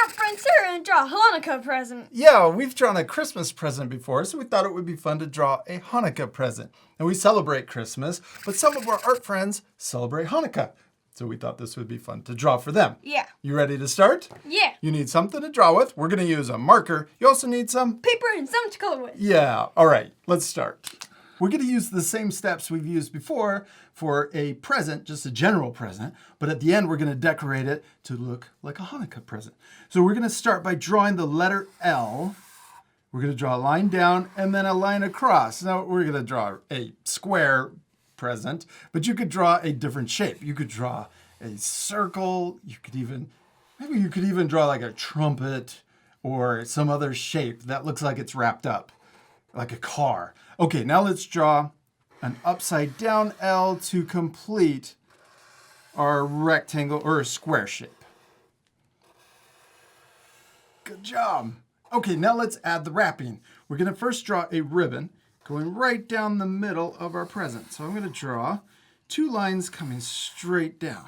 Our friend Sarah and draw a Hanukkah present. Yeah, we've drawn a Christmas present before, so we thought it would be fun to draw a Hanukkah present. And we celebrate Christmas, but some of our art friends celebrate Hanukkah. So we thought this would be fun to draw for them. Yeah. You ready to start? Yeah. You need something to draw with. We're going to use a marker. You also need some Paper and some to color with. Yeah, all right, let's start. We're going to use the same steps we've used before for a present, just a general present, but at the end we're going to decorate it to look like a Hanukkah present. So we're going to start by drawing the letter L. We're going to draw a line down and then a line across. Now we're going to draw a square present, but you could draw a different shape. You could draw a circle. Maybe you could even draw like a trumpet or some other shape that looks like it's wrapped up, like a car. Okay, now let's draw an upside down L to complete our rectangle or square shape. Good job. Okay, now let's add the wrapping. We're going to first draw a ribbon going right down the middle of our present. So I'm going to draw 2 lines coming straight down.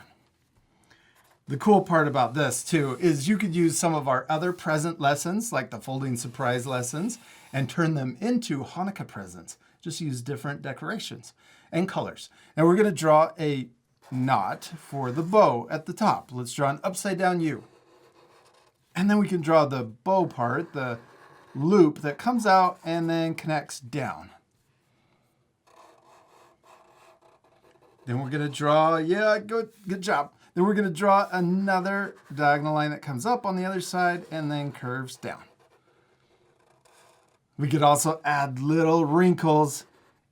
The cool part about this too is you could use some of our other present lessons, like the folding surprise lessons, and turn them into Hanukkah presents. Just use different decorations and colors. And we're going to draw a knot for the bow at the top. Let's draw an upside down U. And then we can draw the bow part, the loop that comes out and then connects down. Then we're going to draw, good job. Then we're going to draw another diagonal line that comes up on the other side and then curves down. We could also add little wrinkles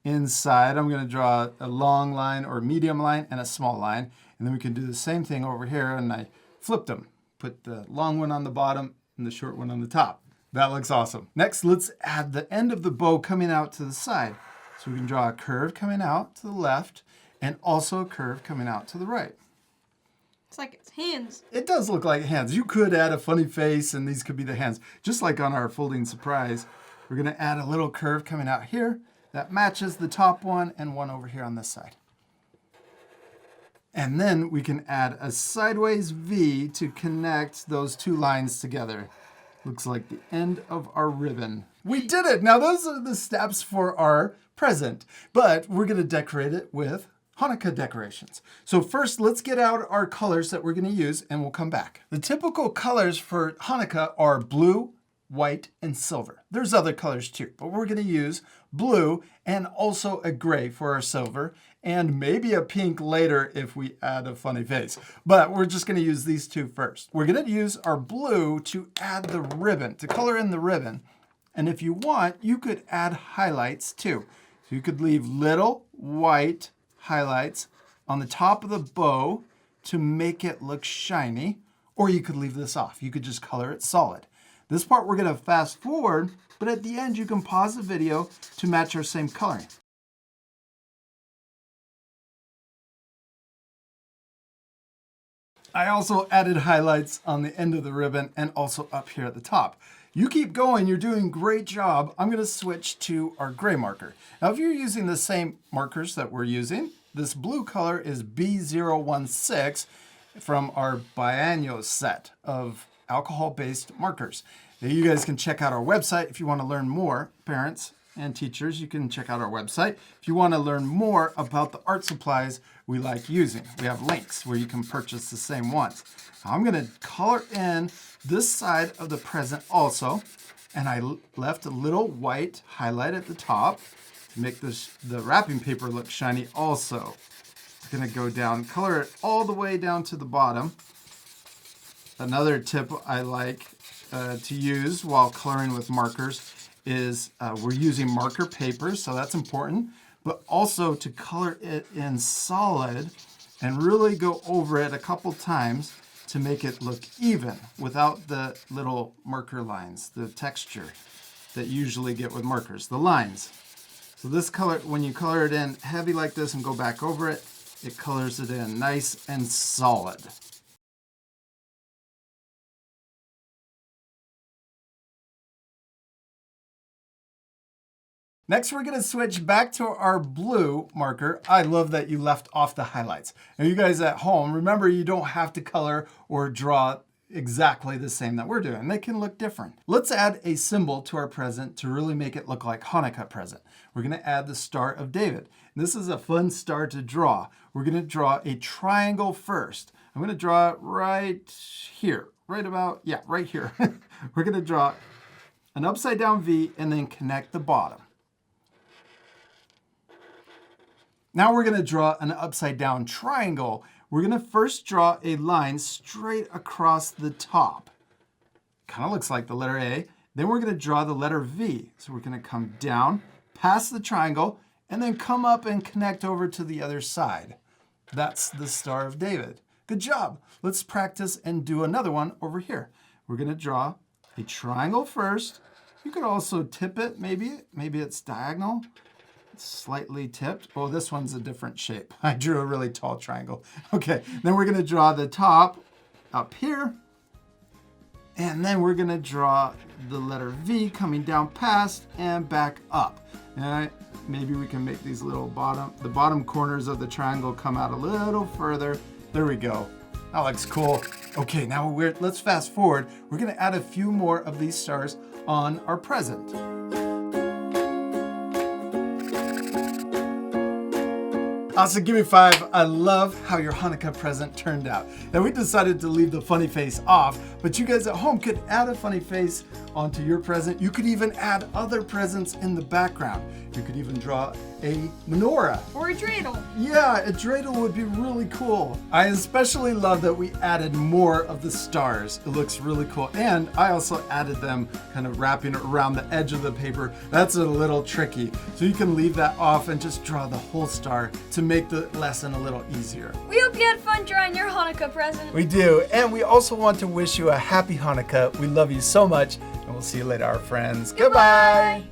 inside. I'm going to draw a long line or medium line and a small line. And then we can do the same thing over here, and I flipped them. Put the long one on the bottom and the short one on the top. That looks awesome. Next, let's add the end of the bow coming out to the side. So we can draw a curve coming out to the left and also a curve coming out to the right. It's like its hands. It does look like hands. You could add a funny face and these could be the hands. Just like on our folding surprise, we're going to add a little curve coming out here that matches the top one and one over here on this side. And then we can add a sideways V to connect those 2 lines together. Looks like the end of our ribbon. We did it! Now those are the steps for our present, but we're going to decorate it with Hanukkah decorations. So first, let's get out our colors that we're going to use and we'll come back. The typical colors for Hanukkah are blue, white, and silver. There's other colors too, but we're going to use blue and also a gray for our silver and maybe a pink later if we add a funny face. But we're just going to use these 2 first. We're going to use our blue to add the ribbon, to color in the ribbon. And if you want, you could add highlights too. So you could leave little white highlights on the top of the bow to make it look shiny, or you could leave this off. You could just color it solid. This part we're going to fast forward, but at the end you can pause the video to match our same coloring. I also added highlights on the end of the ribbon and also up here at the top. You keep going, you're doing a great job. I'm going to switch to our gray marker. Now if you're using the same markers that we're using, this blue color is B016 from our biennial set of alcohol-based markers. Now you guys can check out our website if you want to learn more. Parents and teachers, you can check out our website. If you want to learn more about the art supplies we like using, we have links where you can purchase the same ones. Now I'm going to color in this side of the present also, and I left a little white highlight at the top to make the wrapping paper look shiny also. I'm going to go down, color it all the way down to the bottom. Another tip I like to use while coloring with markers is we're using marker paper, so that's important, but also to color it in solid and really go over it a couple times to make it look even without the little marker lines, the texture that you usually get with markers, the lines. So this color, when you color it in heavy like this and go back over it, it colors it in nice and solid. Next, we're going to switch back to our blue marker. I love that you left off the highlights. Now, you guys at home, remember you don't have to color or draw exactly the same that we're doing. They can look different. Let's add a symbol to our present to really make it look like Hanukkah present. We're going to add the Star of David. This is a fun star to draw. We're going to draw a triangle first. I'm going to draw it right here, right here. We're going to draw an upside down V and then connect the bottom. Now we're going to draw an upside down triangle. We're going to first draw a line straight across the top. Kind of looks like the letter A. Then we're going to draw the letter V. So we're going to come down, past the triangle, and then come up and connect over to the other side. That's the Star of David. Good job. Let's practice and do another one over here. We're going to draw a triangle first. You could also tip it, maybe it's diagonal. Slightly tipped. Oh, this one's a different shape. I drew a really tall triangle. Okay, then we're going to draw the top up here. And then we're going to draw the letter V coming down past and back up. All right, maybe we can make these little the bottom corners of the triangle come out a little further. There we go. That looks cool. Okay, now let's fast forward. We're going to add a few more of these stars on our present. Awesome, give me 5. I love how your Hanukkah present turned out. Now we decided to leave the funny face off, but you guys at home could add a funny face onto your present. You could even add other presents in the background. You could even draw a menorah. Or a dreidel. Yeah, a dreidel would be really cool. I especially love that we added more of the stars. It looks really cool. And I also added them kind of wrapping around the edge of the paper. That's a little tricky. So you can leave that off and just draw the whole star to make the lesson a little easier. We hope you had fun drawing your Hanukkah present. We do. And we also want to wish you a happy Hanukkah. We love you so much. And we'll see you later, our friends. Goodbye.